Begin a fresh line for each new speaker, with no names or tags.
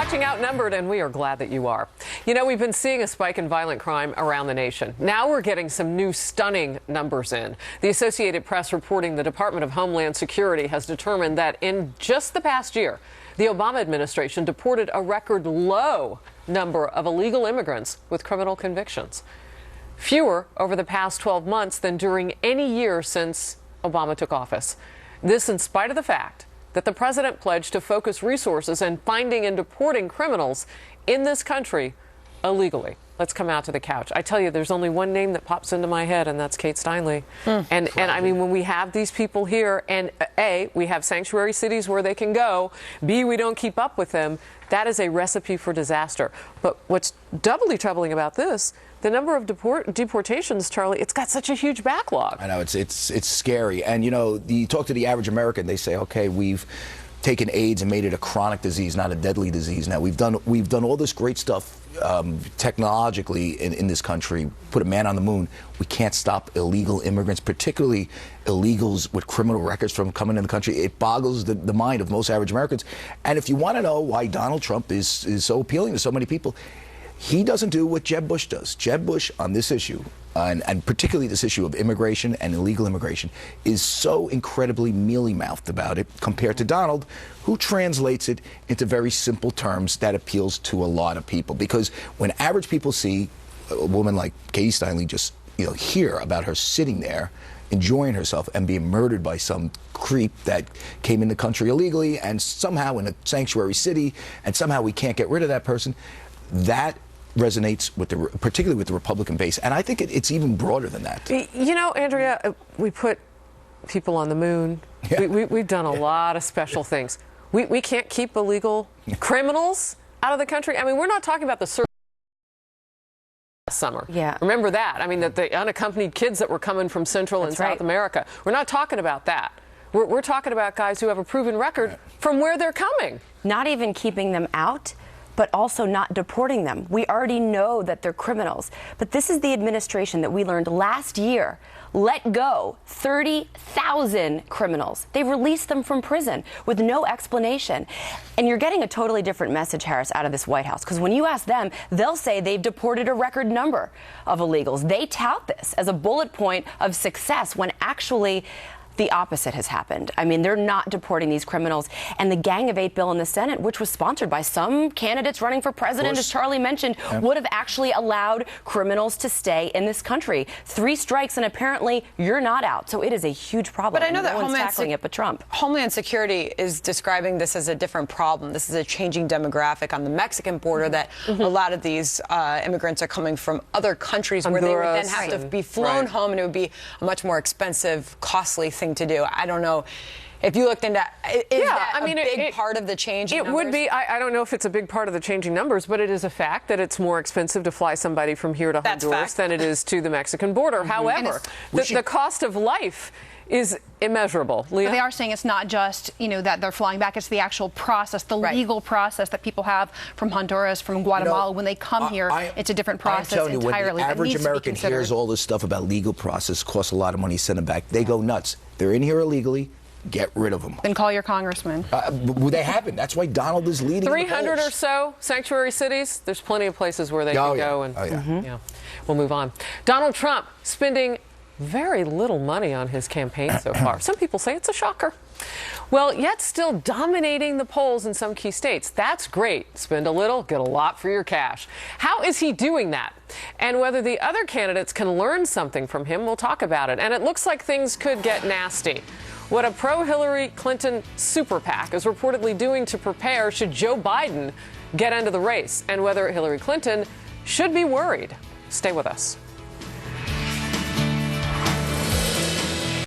watching Outnumbered, and we are glad that you are. You know, we've been seeing a spike in violent crime around the nation. Now we're getting some new stunning numbers in. The Associated Press reporting the Department of Homeland Security has determined that in just the past year, the Obama administration deported a record low number of illegal immigrants with criminal convictions. Fewer over the past 12 months than during any year since Obama took office. This in spite of the fact that the president pledged to focus resources in finding and deporting criminals in this country illegally. Let's come out to the couch. I tell you, there's only one name that pops into my head, and that's Kate Steinle. And I mean, when we have these people here, and A, we have sanctuary cities where they can go, B, we don't keep up with them, that is a recipe for disaster. But what's doubly troubling about this, the number of deportations, Charlie, it's got such a huge backlog.
I know, it's scary. And, you know, you talk to the average American, they say, okay, we've taken AIDS and made it a chronic disease, not a deadly disease. Now, we've done all this great stuff technologically in this country, put a man on the moon. We can't stop illegal immigrants, particularly illegals with criminal records, from coming in the country. It boggles the mind of most average Americans. And if you want to know why Donald Trump is so appealing to so many people, he doesn't do what Jeb Bush does. Jeb Bush on this issue, and particularly this issue of immigration and illegal immigration, is so incredibly mealy-mouthed about it compared to Donald, who translates it into very simple terms that appeals to a lot of people. Because when average people see a woman like Katie Steinle, just hear about her sitting there enjoying herself and being murdered by some creep that came in the country illegally and somehow in a sanctuary city, and somehow we can't get rid of that person, that resonates with particularly with the Republican base, and I think it's even broader than that.
You know, Andrea, we put people on the moon. Yeah. We've done a lot of special things. We can't keep illegal criminals out of the country. I mean, we're not talking about the summer.
Yeah.
Remember that? I mean, the unaccompanied kids that were coming from Central and South America. We're not talking about that. We're talking about guys who have a proven record from where they're coming.
Not even keeping them out, but also not deporting them. We already know that they're criminals. But this is the administration that we learned last year let go 30,000 criminals. They've released them from prison with no explanation. And you're getting a totally different message, Harris, out of this White House. Because when you ask them, they'll say they've deported a record number of illegals. They tout this as a bullet point of success when actually the opposite has happened. I mean, they're not deporting these criminals. And the Gang of Eight bill in the Senate, which was sponsored by some candidates running for president, as Charlie mentioned, would have actually allowed criminals to stay in this country. 3 strikes, and apparently you're not out. So it is a huge problem.
But I know that
Homeland
Security is describing this as a different problem. This is a changing demographic on the Mexican border, that a lot of these immigrants are coming from other countries where they would then have to be flown home, and it would be a much more expensive, costly thing to do. I don't know if you looked into that a big part of the change.
It would be. I don't know if it's a big part of the changing numbers, but it is a fact that it's more expensive to fly somebody from here to Honduras than it is to the Mexican border. However, the cost of life is immeasurable. Leah?
But they are saying it's not just, that they're flying back. It's the actual process, the legal process that people have from Honduras, from Guatemala. When they come here, it's a different process entirely.
When the average American hears all this stuff about legal process, costs a lot of money, send them back, they go nuts. They're in here illegally. Get rid of them.
Then call your congressman.
They haven't. That's why Donald is leading.
300 or so sanctuary cities. There's plenty of places where they can go. And we'll move on. Donald Trump spending very little money on his campaign so far. Some people say it's a shocker. Well, yet still dominating the polls in some key states. That's great. Spend a little, get a lot for your cash. How is he doing that? And whether the other candidates can learn something from him, we'll talk about it. And it looks like things could get nasty. What a pro-Hillary Clinton super PAC is reportedly doing to prepare should Joe Biden get into the race, and whether Hillary Clinton should be worried. Stay with us.